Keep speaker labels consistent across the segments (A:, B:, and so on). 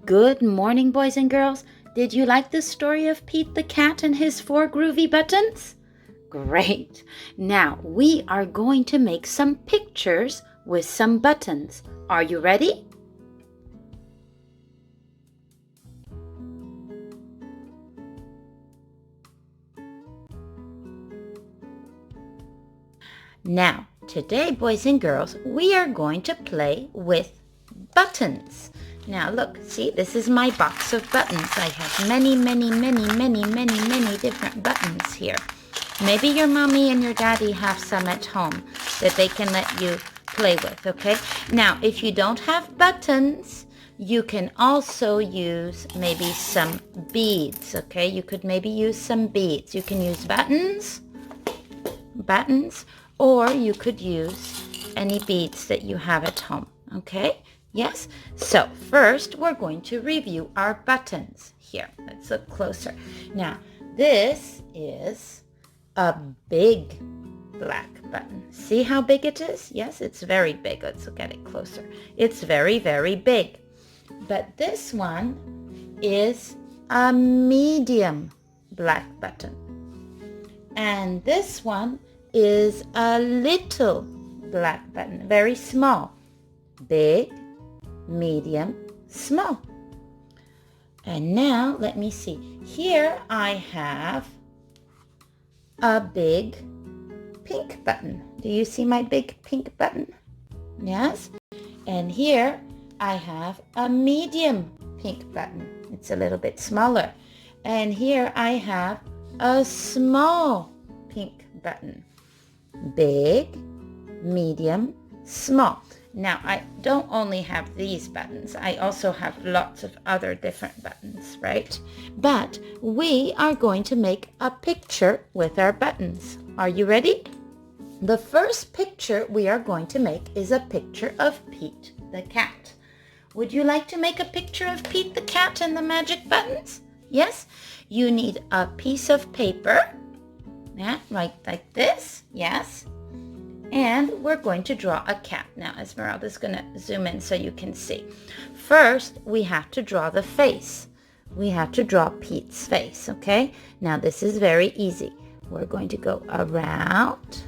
A: Good morning, boys and girls. Did you like the story of Pete the cat and his 4 groovy buttons? Great. Now we are going to make some pictures with some buttons. Are you ready? Now, today, boys and girls, we are going to play with buttons. Now look, see, this is my box of buttons. I have many different buttons here. Maybe your mommy and your daddy have some at home that they can let you play with, okay? Now, if you don't have buttons, you can also use maybe some beads, okay? You could maybe use some beads. You can use buttons, or you could use any beads that you have at home, okay? Yes? So first, we're going to review our buttons. Here, let's look closer. Now, this is a big black button. See how big it is? Yes, it's very big. Let's look at it closer. It's very big. But this one is a medium black button. And this one is a little black button, very small. Big, medium, small. And now let me see. Here I have a big pink button. Do you see my big pink button? Yes. And here I have a medium pink button. It's a little bit smaller. And here I have a small pink button. Big, medium, small. Now, I don't only have these buttons. I also have lots of other different buttons, right? But we are going to make a picture with our buttons. Are you ready? The first picture we are going to make is a picture of Pete the cat. Would you like to make a picture of Pete the cat and the magic buttons? Yes? You need a piece of paper. Yeah, right like this. Yes. And we're going to draw a cat. Now, Esmeralda's going to zoom in so you can see. First, we have to draw the face. We have to draw Pete's face, okay? Now, this is very easy. We're going to go around.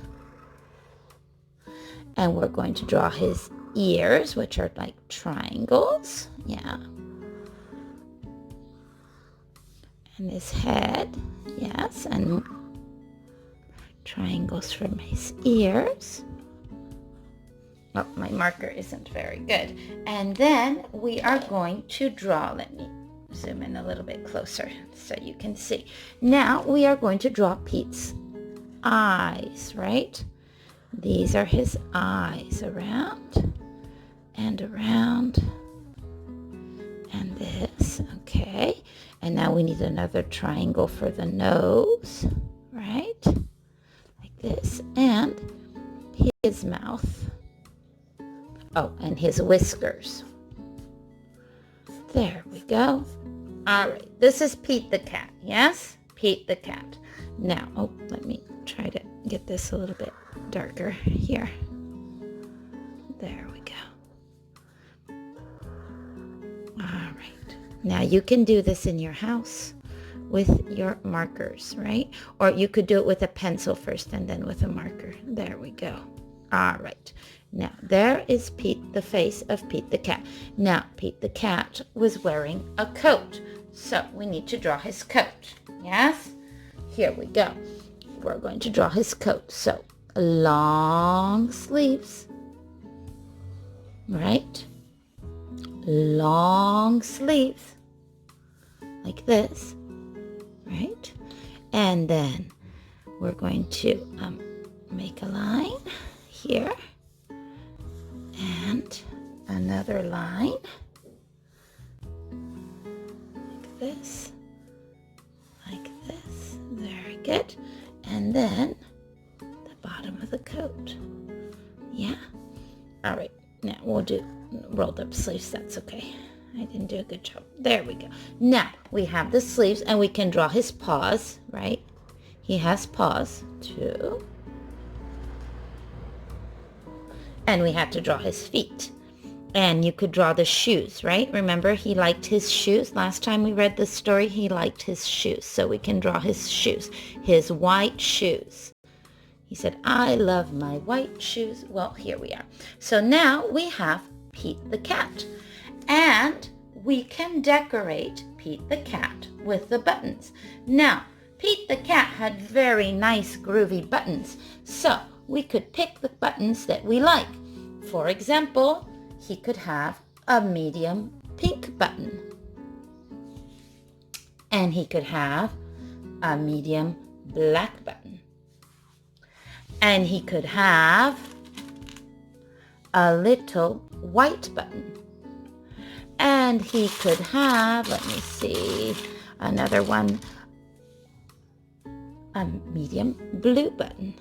A: And we're going to draw his ears, which are like triangles. Yeah. And his head. Yes, and triangles from his ears. Oh, my marker isn't very good. And then we are going to draw, let me zoom in a little bit closer so you can see. Now we are going to draw Pete's eyes, right? These are his eyes, around and around and this, okay. And now we need another triangle for the nose, right? This, and his mouth. Oh, and his whiskers. There we go. All right, this is Pete the cat, yes? Pete the cat. Now, oh, let me try to get this a little bit darker here. There we go. All right. Now you can do this in your house with your markers, right? Or you could do it with a pencil first and then with a marker. There we go. All right. Now, there is Pete, the face of Pete the cat. Now, Pete the cat was wearing a coat. So we need to draw his coat. Yes? Here we go. We're going to draw his coat. So, long sleeves. Right? Long sleeves. Like this. Right? And then we're going to make a line here and another line like this, very good. And then the bottom of the coat. Yeah. All right. Now we'll do rolled up sleeves. That's okay. I didn't do a good job. There we go. Now we have the sleeves and we can draw his paws, right? He has paws too. And we have to draw his feet. And you could draw the shoes, right? Remember, he liked his shoes. Last time we read the story, he liked his shoes. So we can draw his shoes, his white shoes. He said, I love my white shoes. Well, here we are. So now we have Pete the cat. And we can decorate Pete the cat with the buttons. Now, Pete the cat had very nice groovy buttons. So we could pick the buttons that we like. For example, he could have a medium pink button. And he could have a medium black button. And he could have a little white button. And he could have, let me see, another one, a medium blue button.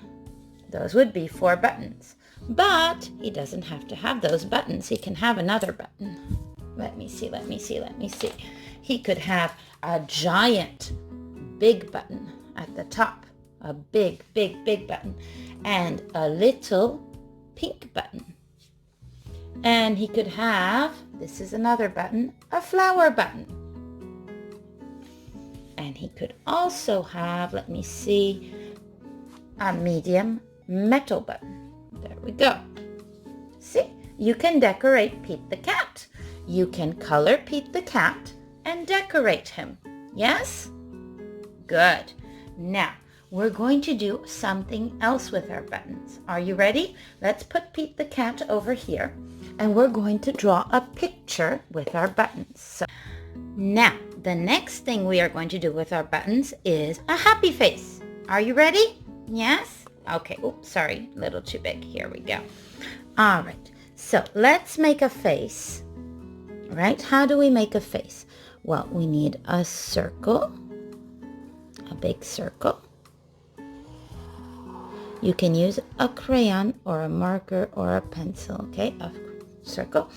A: Those would be 4 buttons. But he doesn't have to have those buttons. He can have another button. Let me see. He could have a giant big button at the top. A big button. And a little pink button. And he could have, this is another button, a flower button. And he could also have, let me see, a medium metal button. There we go. See, you can decorate Pete the cat. You can color Pete the cat and decorate him. Yes? Good. Now, we're going to do something else with our buttons. Are you ready? Let's put Pete the cat over here, and we're going to draw a picture with our buttons. So, now, the next thing we are going to do with our buttons is a happy face. Are you ready? Yes? Okay, oops, sorry, a little too big. Here we go. All right, so let's make a face, right? How do we make a face? Well, we need a circle, a big circle. You can use a crayon or a marker or a pencil, okay? A circle.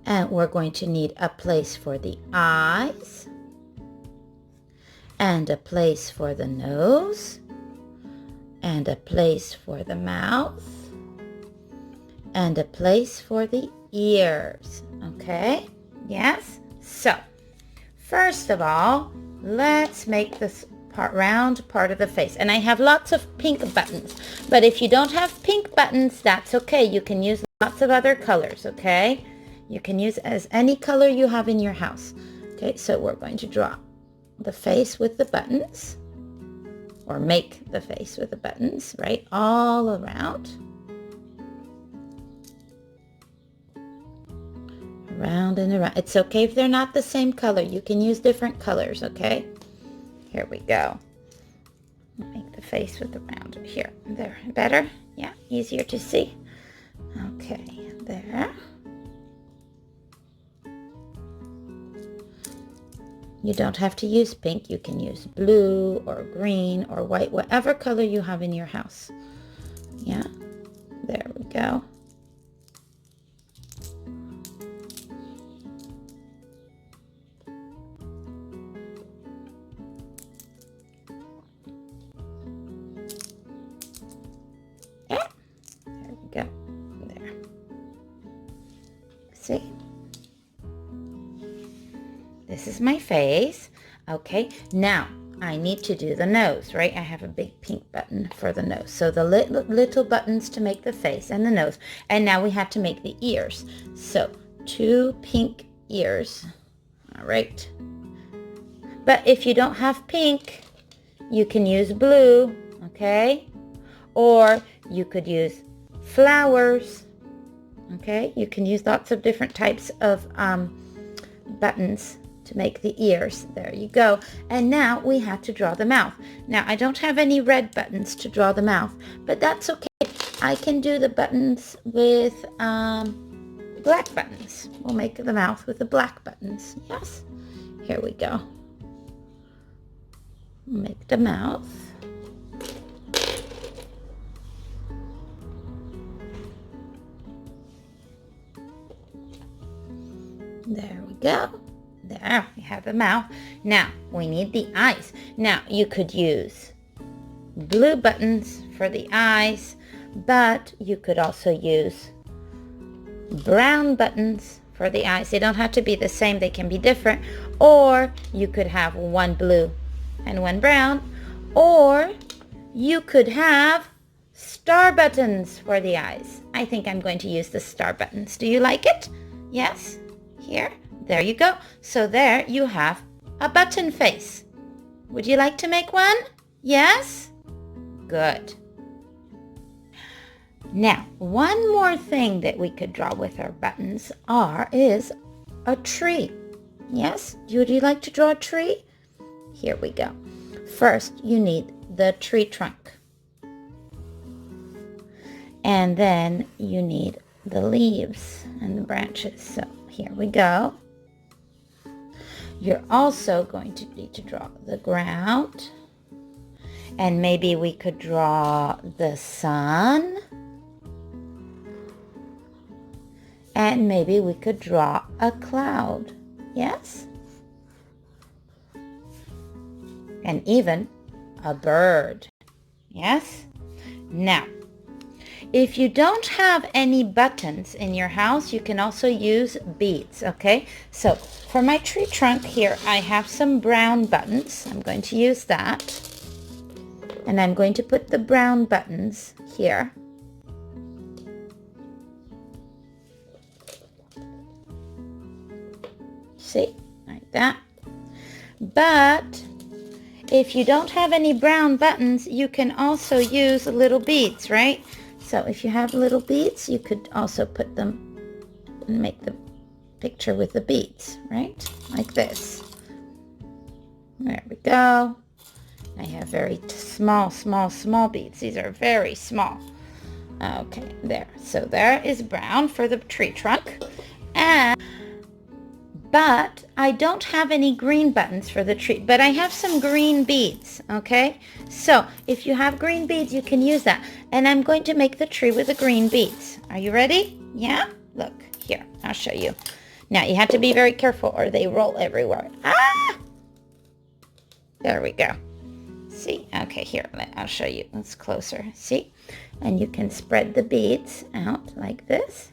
A: And we're going to need a place for the eyes and a place for the nose and a place for the mouth and a place for the ears, okay? Yes? So, first of all, let's make this round part of the face. And I have lots of pink buttons, but if you don't have pink buttons, that's okay. You can use lots of other colors, okay? You can use as any color you have in your house. Okay, so we're going to draw the face with the buttons, or make the face with the buttons, right? All around. Around and around. It's okay if they're not the same color. You can use different colors, okay? Here we go. Make the face with the round here. There. Better? Yeah, easier to see. Okay, there. You don't have to use pink. You can use blue or green or white, whatever color you have in your house. Yeah, there we go. Yeah, there we go. There. See? This is my face. Okay, now I need to do the nose, right? I have a big pink button for the nose. So the little buttons to make the face and the nose. And now we have to make the ears. So 2 pink ears. All right. But if you don't have pink, you can use blue, okay? Or you could use flowers, okay? You can use lots of different types of buttons to make the ears. There you go. And now we have to draw the mouth. Now I don't have any red buttons to draw the mouth, but that's okay. I can do the buttons with black buttons. We'll make the mouth with the black buttons. Yes. Here we go. Make the mouth. There we go. There, we have the mouth. Now, we need the eyes. Now, you could use blue buttons for the eyes, but you could also use brown buttons for the eyes. They don't have to be the same. They can be different. Or you could have one blue and one brown. Or you could have star buttons for the eyes. I think I'm going to use the star buttons. Do you like it? Yes? Here? There you go. So there you have a button face. Would you like to make one? Yes? Good. Now, one more thing that we could draw with our buttons is a tree. Yes? Would you like to draw a tree? Here we go. First, you need the tree trunk. And then you need the leaves and the branches. So here we go. You're also going to need to draw the ground. And maybe we could draw the sun. And maybe we could draw a cloud. Yes? And even a bird. Yes? Now, if you don't have any buttons in your house, you can also use beads, okay? So for my tree trunk here, I have some brown buttons. I'm going to use that. And I'm going to put the brown buttons here. See, like that. But if you don't have any brown buttons, you can also use little beads, right? So if you have little beads, you could also put them and make the picture with the beads, right? Like this. There we go. I have very small beads. These are very small. Okay, there. So there is brown for the tree trunk. But I don't have any green buttons for the tree, but I have some green beads, okay? So if you have green beads, you can use that. And I'm going to make the tree with the green beads. Are you ready? Yeah? Look, here, I'll show you. Now, you have to be very careful or they roll everywhere. Ah! There we go. See? Okay, here, I'll show you. It's closer. See? And you can spread the beads out like this.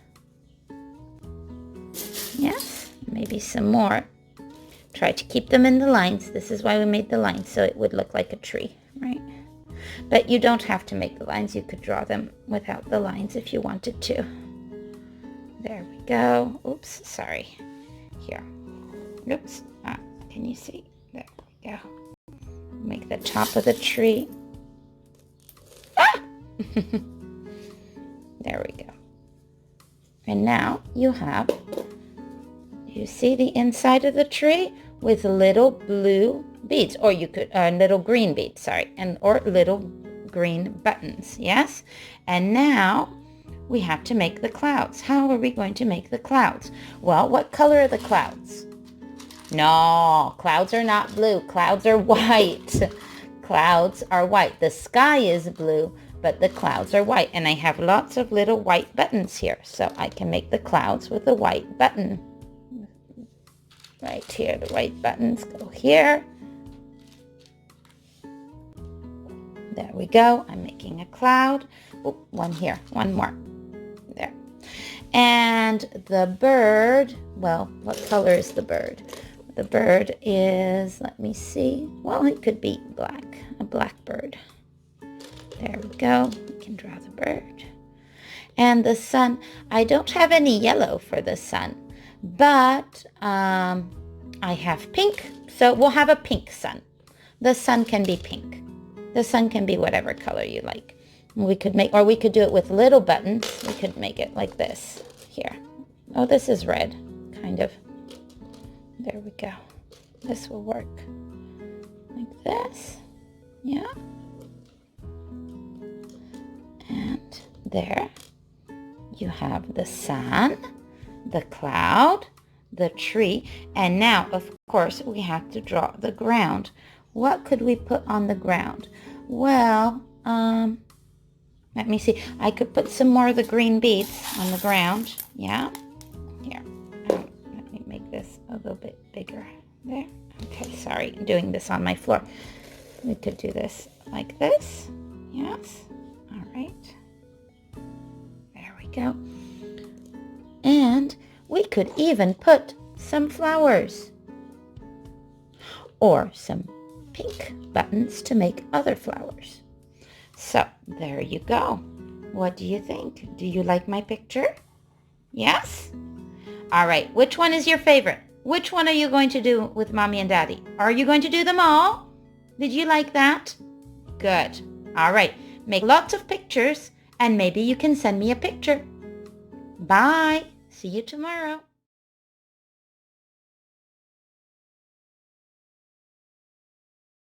A: Yes? Maybe some more. Try to keep them in the lines. This is why we made the lines, so it would look like a tree, right? But you don't have to make the lines. You could draw them without the lines if you wanted to. There we go. Oops, sorry. Here. Oops. Can you see? There we go. Make the top of the tree. Ah! There we go. And now you have... You see the inside of the tree with little blue beads, or you could, little green beads, sorry, or little green buttons, yes? And now we have to make the clouds. How are we going to make the clouds? Well, what color are the clouds? No, clouds are not blue. Clouds are white. Clouds are white. The sky is blue, but the clouds are white. And I have lots of little white buttons here, so I can make the clouds with a white button. Right here, the white buttons go here. There we go. I'm making a cloud. Oh, one here, one more. There. And the bird, well, what color is the bird? The bird is, let me see. Well, it could be black, a black bird. There we go. We can draw the bird. And the sun, I don't have any yellow for the sun. But I have pink, so we'll have a pink sun. The sun can be pink. The sun can be whatever color you like. We could make, or we could do it with little buttons. We could make it like this here. Oh, this is red, kind of. There we go. This will work like this. Yeah. And there you have the sun, the cloud, the tree, and now, of course, we have to draw the ground. What could we put on the ground? Well, let me see. I could put some more of the green beads on the ground. Yeah. Here. Let me make this a little bit bigger. There. Okay, sorry. I'm doing this on my floor. We could do this like this. Yes. All right. There we go. And we we could even put some flowers or some pink buttons to make other flowers. So there you go. What do you think? Do you like my picture? Yes? All right. Which one is your favorite? Which one are you going to do with Mommy and Daddy? Are you going to do them all? Did you like that? Good. All right. Make lots of pictures and maybe you can send me a picture. Bye. See you tomorrow.